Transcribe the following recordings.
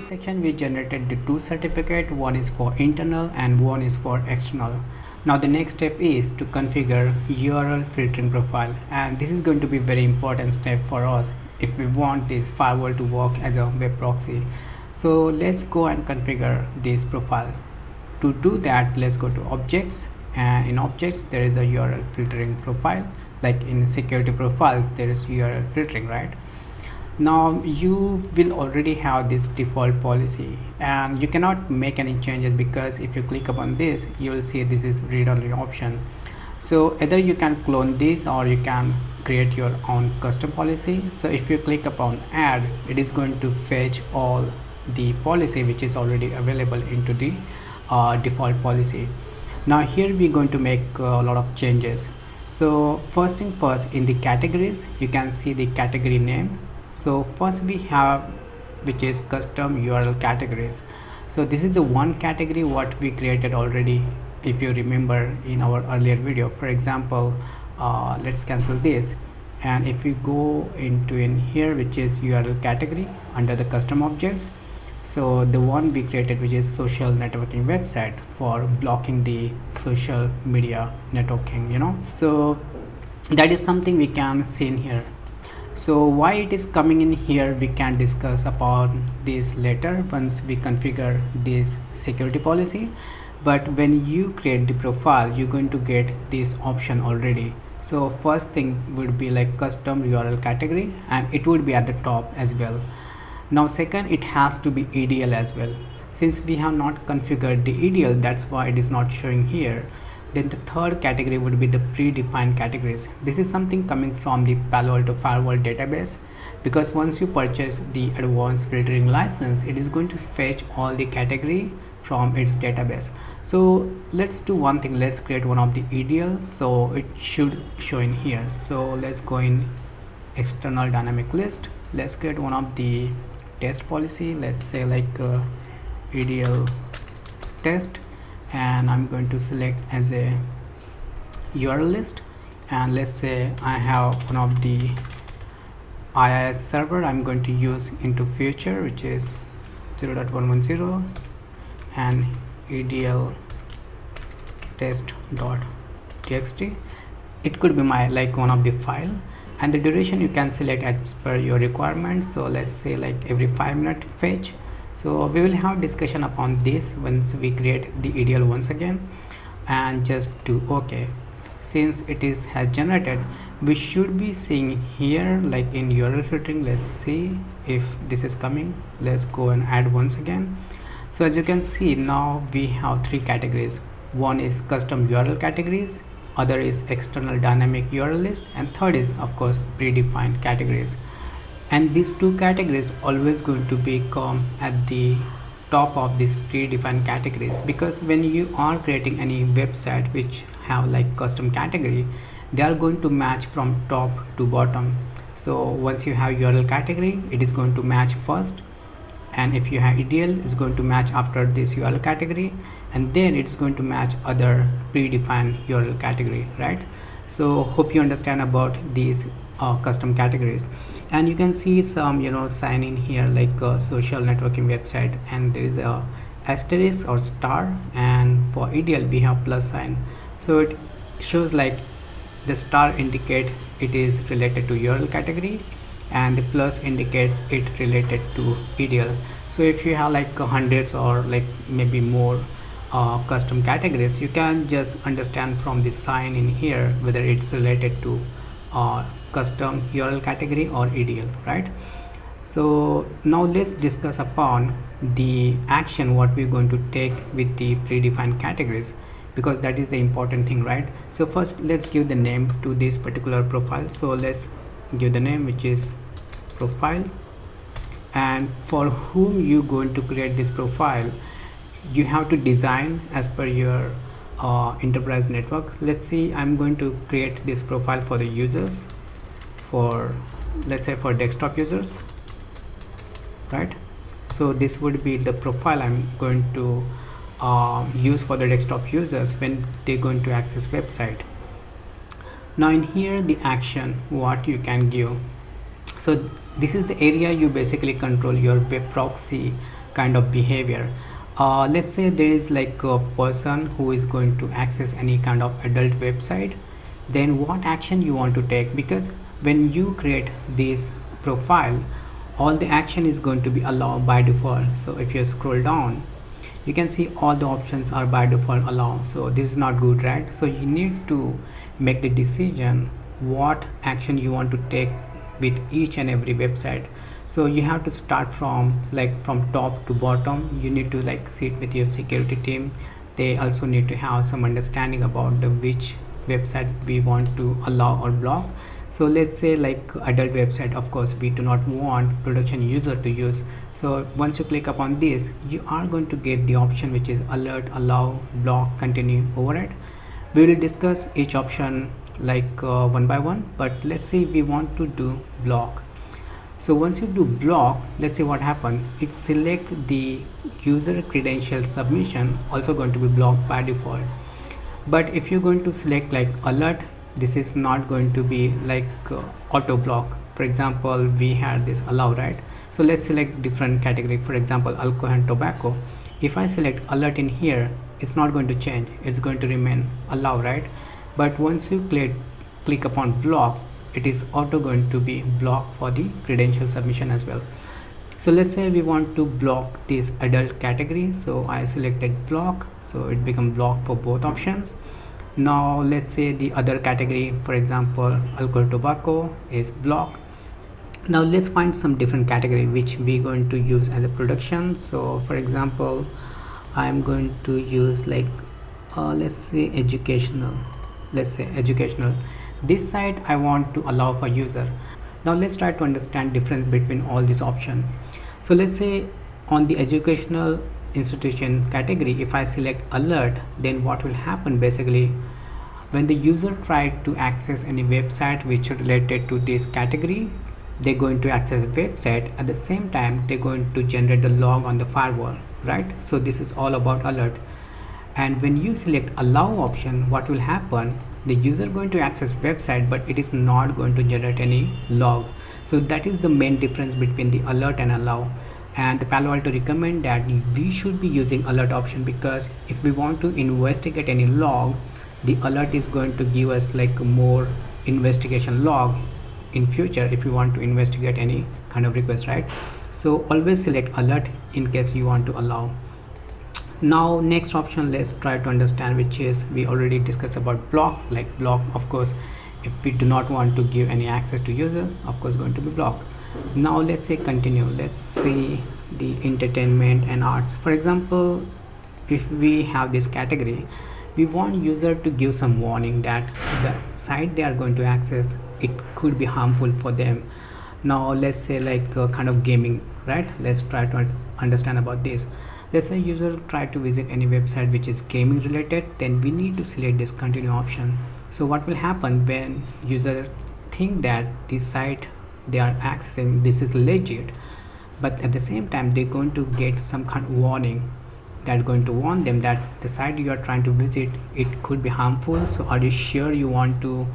previous section we generated the two certificate, one is for internal and one is for external. Now the next step is to configure URL filtering profile, and this is going to be very important step for us if we want this firewall to work as a web proxy. So let's go and configure this profile. To do that, let's go to objects, and in objects there is a URL filtering profile. Like in security profiles there is URL filtering, right? Now you will already have this default policy and you cannot make any changes, because if you click upon this you will see this is read only option. So either you can clone this or you can create your own custom policy. So if you click upon add, it is going to fetch all the policy which is already available into the default policy. Now here we're going to make a lot of changes. So first thing first, in the categories you can see the category name. So first we have which is custom URL categories. So this is the one category what we created already, if you remember in our earlier video. For example, let's cancel this, and if we go into in here which is URL category under the custom objects, so the one we created which is social networking website for blocking the social media networking, so that is something we can see in here. So why it is coming in here we can discuss upon this later once we configure this security policy. But when you create the profile you're going to get this option already. So first thing would be like custom URL category, and it would be at the top as well. Now second, it has to be EDL as well. Since we have not configured the EDL, that's why it is not showing here. Then the third category would be the predefined categories. This is something coming from the Palo Alto Firewall database, because once you purchase the advanced filtering license, it is going to fetch all the category from its database. So let's do one thing, let's create one of the EDLs, so it should show in here. So let's go in external dynamic list, let's create one of the test policy, let's say like EDL test, and I'm going to select as a URL list, and let's say I have one of the IIS server I'm going to use into future which is 0.110 and EDL test.txt. it could be my like one of the file, and the duration you can select as per your requirements. So let's say like every 5 minute fetch. So we will have discussion upon this once we create the EDL once again, and just do OK. Since it is has generated, we should be seeing here like in URL filtering. Let's see if this is coming. Let's go and add once again. So as you can see, now we have three categories. One is custom URL categories, other is external dynamic URL list, and third is of course predefined categories. And these two categories always going to become at the top of these predefined categories, because when you are creating any website which have like custom category, they are going to match from top to bottom. So once you have URL category, it is going to match first, and if you have EDL, it's going to match after this URL category, and then it's going to match other predefined URL category, right? So hope you understand about these custom categories. And you can see some sign in here like a social networking website, and there is a asterisk or star, and for EDL we have plus sign. So it shows like the star indicate it is related to URL category, and the plus indicates it related to EDL. So if you have like hundreds or like maybe more custom categories, you can just understand from the sign in here whether it's related to custom URL category or EDL, right? So now let's discuss upon the action what we're going to take with the predefined categories, because that is the important thing, right? So first let's give the name to this particular profile. So let's give the name which is profile, and for whom you going to create this profile, you have to design as per your enterprise network. Let's see, I'm going to create this profile for the users, for let's say for desktop users, right? So this would be the profile I'm going to use for the desktop users when they're going to access website. Now in here the action what you can give, so this is the area you basically control your web proxy kind of behavior. Let's say there is like a person who is going to access any kind of adult website, then what action you want to take, because when you create this profile, all the action is going to be allowed by default. So if you scroll down, you can see all the options are by default allowed. So this is not good, right? So you need to make the decision what action you want to take with each and every website. So you have to start from top to bottom. You need to like sit with your security team. They also need to have some understanding about the which website we want to allow or block. So let's say like adult website, of course we do not want production user to use. So once you click upon this, you are going to get the option which is alert, allow, block, continue, override. We will discuss each option like one by one, but let's say we want to do block. So once you do block, let's see what happened. It select the user credential submission, also going to be blocked by default. But if you're going to select like alert, this is not going to be like auto block. For example, we had this allow, right? So let's select different category, for example alcohol and tobacco. If I select alert in here, it's not going to change, it's going to remain allow, right? But once you click upon block, it is auto going to be blocked for the credential submission as well. So let's say we want to block this adult category, so I selected block, so it become blocked for both options. Now let's say the other category, for example alcohol tobacco, is block. Now let's find some different category which we're going to use as a production. So for example, I'm going to use like let's say educational. This site I want to allow for user. Now let's try to understand difference between all these options. So let's say on the educational institution category, if I select alert, then what will happen basically, when the user tried to access any website which is related to this category, they're going to access a website. At the same time, they're going to generate the log on the firewall, right? So this is all about alert. And when you select allow option, what will happen, the user going to access website, but it is not going to generate any log. So that is the main difference between the alert and allow. And the Palo Alto recommend that we should be using alert option, because if we want to investigate any log, the alert is going to give us like more investigation log in future if you want to investigate any kind of request, right? So always select alert in case you want to allow. Now next option, let's try to understand, which is we already discussed about block. Like block, of course, if we do not want to give any access to user, of course going to be blocked. Now let's say continue. Let's see the entertainment and arts. For example, if we have this category, we want user to give some warning that the site they are going to access, it could be harmful for them. Now let's say like kind of gaming, right? Let's try to understand about this. Let's say user try to visit any website which is gaming related, then we need to select this continue option. So what will happen when user think that this site they are accessing, this is legit, but at the same time they're going to get some kind of warning that going to warn them that the site you are trying to visit, it could be harmful. So are you sure you want to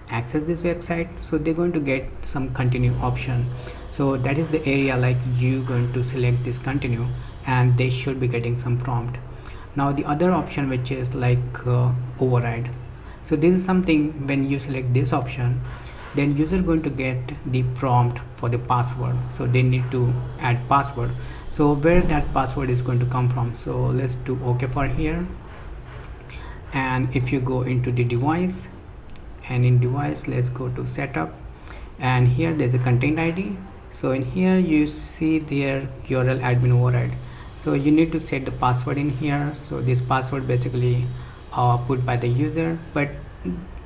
access this website? So they're going to get some continue option. So that is the area like you going to select this continue, and they should be getting some prompt. Now the other option, which is like override. So this is something, when you select this option, then user going to get the prompt for the password. So they need to add password. So where that password is going to come from, so let's do OK for here. And if you go into the device, and in device, let's go to setup, and here there's a content ID. So in here you see their URL admin override. So you need to set the password in here. So this password basically put by the user, but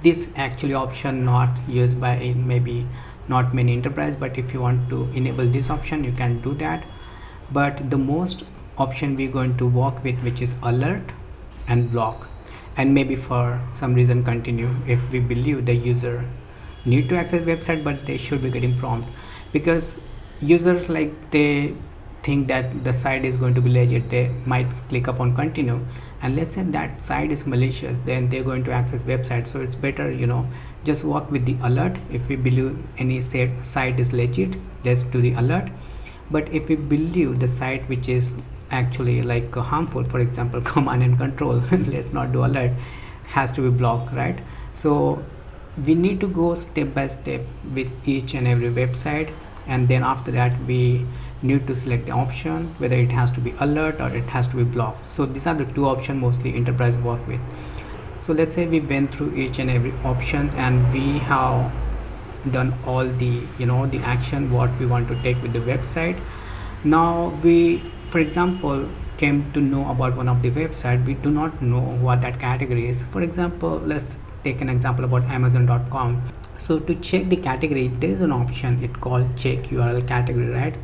this actually option not used by maybe not many enterprise, but if you want to enable this option, you can do that. But the most option we're going to work with, which is alert and block, and maybe for some reason continue if we believe the user need to access website, but they should be getting prompt, because users like they think that the site is going to be legit, they might click upon continue, and let's say that site is malicious, then they're going to access website. So it's better, you know, just work with the alert. If we believe any site is legit, let's do the alert. But if we believe the site which is actually like harmful, for example command and control let's not do alert, has to be blocked, right? So we need to go step by step with each and every website, and then after that we need to select the option whether it has to be alert or it has to be blocked. So these are the two options mostly enterprise work with. So let's say we went through each and every option and we have done all the the action what we want to take with the website. Now we, for example, came to know about one of the website, we do not know what that category is. For example, let's take an example about amazon.com. So to check the category, there is an option it called check URL category, right?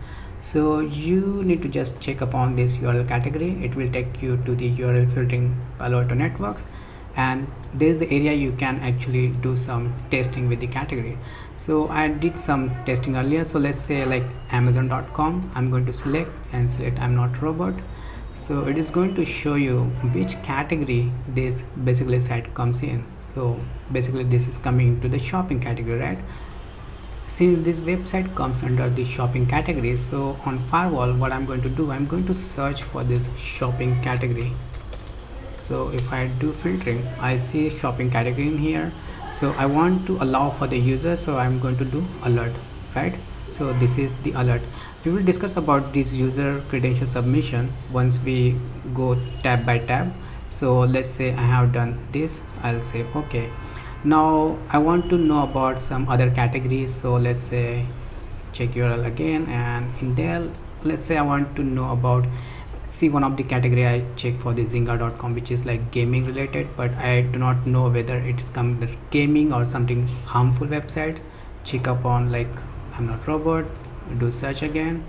So you need to just check upon this URL category. It will take you to the URL filtering Palo Alto networks, and there is the area you can actually do some testing with the category. So I did some testing earlier. So let's say like amazon.com, I'm going to select I'm not robot. So it is going to show you which category this basically site comes in. So basically this is coming to the shopping category, right? Since this website comes under the shopping category, so on firewall what I'm going to do, I'm going to search for this shopping category. So if I do filtering, I see shopping category in here. So I want to allow for the user, so I'm going to do alert, right? So this is the alert. We will discuss about this user credential submission once we go tab by tab. So let's say I have done this, I'll say okay. Now I want to know about some other categories. So let's say check URL again, and in there let's say I want to know about, see one of the category I check for the zynga.com, which is like gaming related, but I do not know whether it's come the gaming or something harmful website. Check upon like I'm not robot, do search again,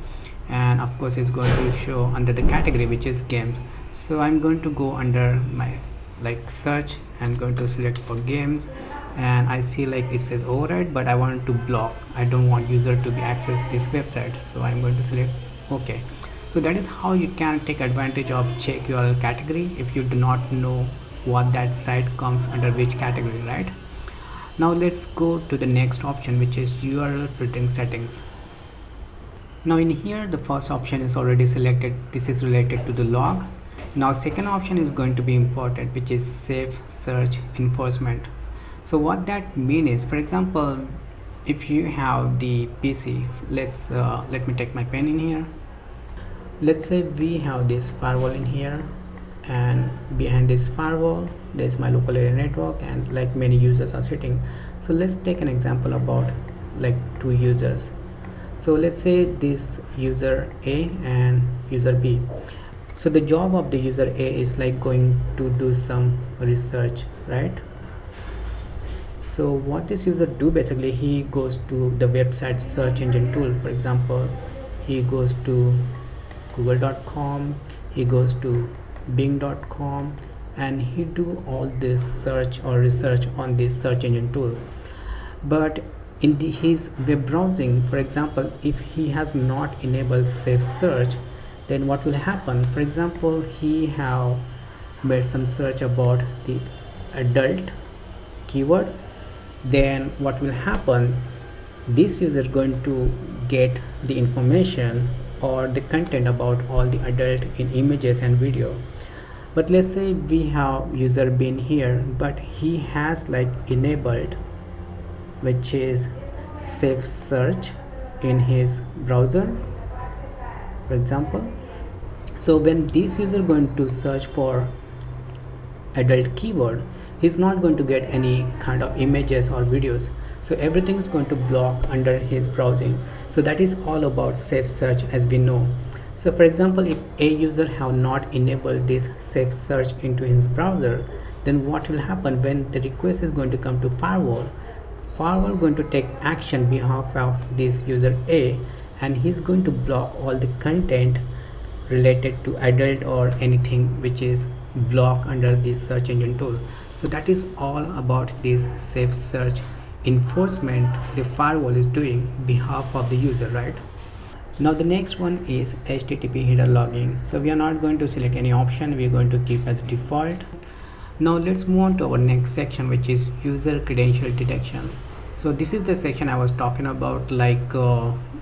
and of course it's going to show under the category which is games. So I'm going to go under my like search and going to select for games, and I see like it says override, but I want to block, I don't want user to be access this website, so I'm going to select okay. So that is how you can take advantage of check URL category if you do not know what that site comes under which category, right? Now let's go to the next option, which is URL filtering settings. Now in here the first option is already selected, this is related to the log. Now second option is going to be important, which is safe search enforcement. So what that means is, for example, if you have the PC, let me take my pen in here. Let's say we have this firewall in here, and behind this firewall there's my local area network, and like many users are sitting. So let's take an example about like two users. So let's say this user A and user B. So the job of the user A is like going to do some research, right? So what this user do, basically he goes to the website search engine tool. For example, he goes to google.com, he goes to bing.com, and he do all this search or research on this search engine tool. But in his web browsing, for example, if he has not enabled safe search, then what will happen? For example, he have made some search about the adult keyword, then what will happen, this user is going to get the information or the content about all the adult in images and video. But let's say we have user been here, but he has like enabled, which is safe search in his browser, for example. So when this user going to search for adult keyword, he's not going to get any kind of images or videos, so everything is going to block under his browsing. So that is all about safe search, as we know. So for example, if a user have not enabled this safe search into his browser, then what will happen when the request is going to come to firewall going to take action behalf of this user A, and he's going to block all the content related to adult or anything which is blocked under this search engine tool. So that is all about this safe search enforcement the firewall is doing behalf of the user, right? Now the next one is HTTP header logging. So we are not going to select any option, we are going to keep as default. Now let's move on to our next section, which is user credential detection. So this is the section I was talking about, like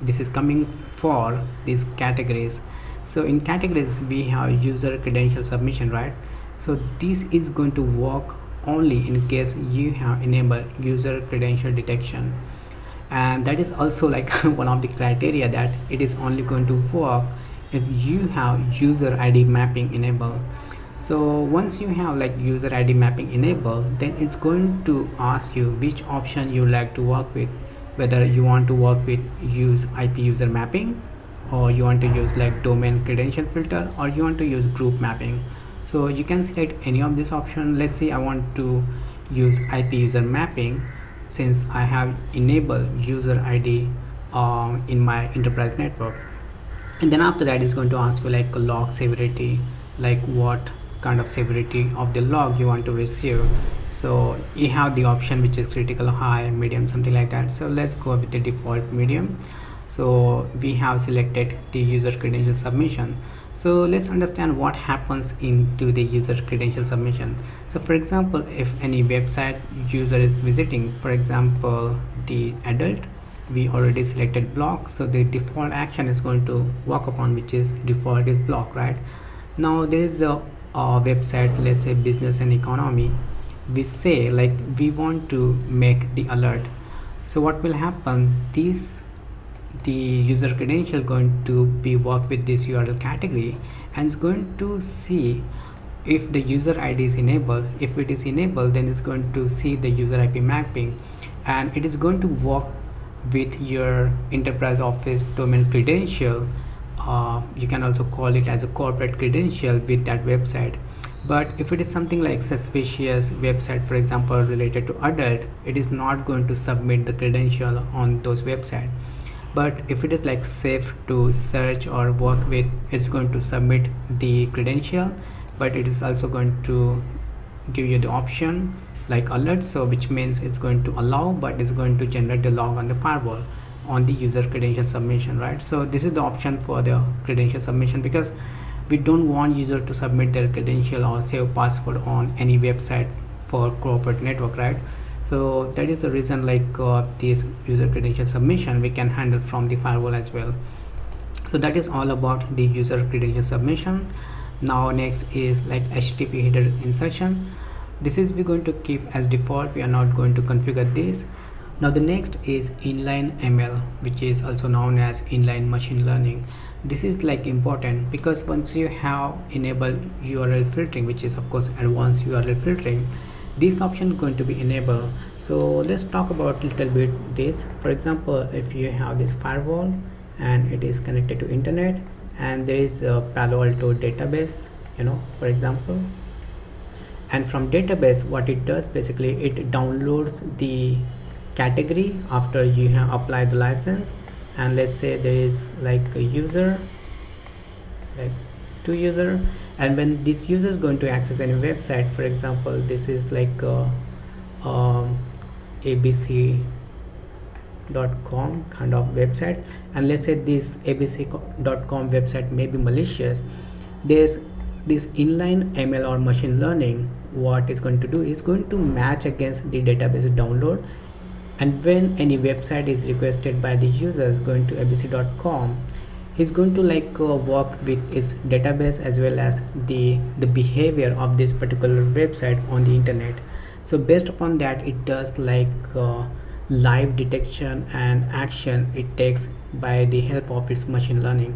this is coming for these categories. So in categories we have user credential submission, right? So this is going to work only in case you have enabled user credential detection, and that is also like one of the criteria that it is only going to work if you have user ID mapping enabled. So once you have like user ID mapping enabled, then it's going to ask you which option you like to work with, whether you want to work with use IP user mapping, or you want to use like domain credential filter, or you want to use group mapping. So you can select any of this option. Let's say I want to use IP user mapping, since I have enabled user ID in my enterprise network. And then after that is going to ask you like log severity, like what kind of severity of the log you want to receive. So you have the option which is critical, high, medium, something like that. So let's go with the default medium. So we have selected the user credential submission. So let's understand what happens into the user credential submission. So for example, if any website user is visiting, for example the adult, we already selected block, so the default action is going to work upon, which is default is block, right? Now there is a website, let's say business and economy. We say like we want to make the alert. So what will happen, the user credential going to be work with this URL category, and it's going to see if the user ID is enabled. If it is enabled, then it's going to see the user IP mapping, and it is going to work with your enterprise office domain credential. You can also call it as a corporate credential with that website. But if it is something like suspicious website, for example related to adult, it is not going to submit the credential on those websites. But if it is like safe to search or work with, it's going to submit the credential, but it is also going to give you the option like alert. So which means it's going to allow, but it's going to generate the log on the firewall on the user credential submission, right? So this is the option for the credential submission, because we don't want user to submit their credential or save password on any website for corporate network, right? So that is the reason like this user credential submission we can handle from the firewall as well. So that is all about the user credential submission. Now next is like HTTP header insertion. This is we're going to keep as default, we are not going to configure this. Now the next is inline ML, which is also known as inline machine learning. This is like important because once you have enabled URL filtering, which is of course advanced URL filtering, this option is going to be enabled. So let's talk about a little bit this. For example, if you have this firewall and it is connected to internet, and there is a Palo Alto database, for example, and from database what it does, basically it downloads the category after you have applied the license. And let's say there is like a user, like 2 user, and when this user is going to access any website, for example this is like abc.com kind of website, and let's say this abc.com website may be malicious. There's this inline ML or machine learning, what it's going to do is going to match against the database download, and when any website is requested by the users going to abc.com, he's going to like work with his database as well as the behavior of this particular website on the internet. So based upon that, it does like live detection and action it takes by the help of its machine learning.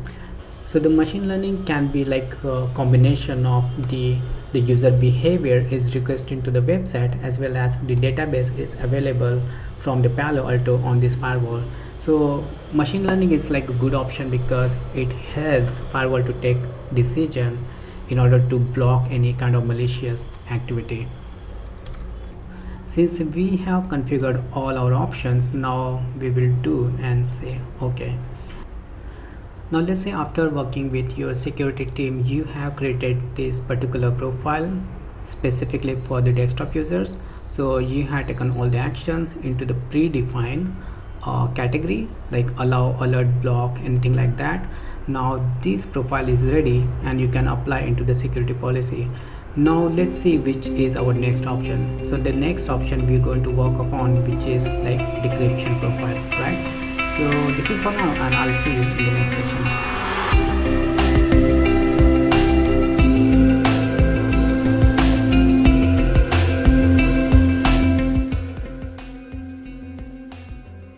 So the machine learning can be like a combination of the user behavior is requesting to the website as well as the database is available from the Palo Alto on this firewall. So machine learning is like a good option because it helps firewall to take decision in order to block any kind of malicious activity. Since we have configured all our options, now we will do and say okay. Now let's say after working with your security team, you have created this particular profile specifically for the desktop users. So you have taken all the actions into the predefined category like allow, alert, block, anything like that. Now this profile is ready and you can apply into the security policy. Now let's see which is our next option. So the next option we're going to work upon, which is like decryption profile, right? So this is for now, and I'll see you in the next section.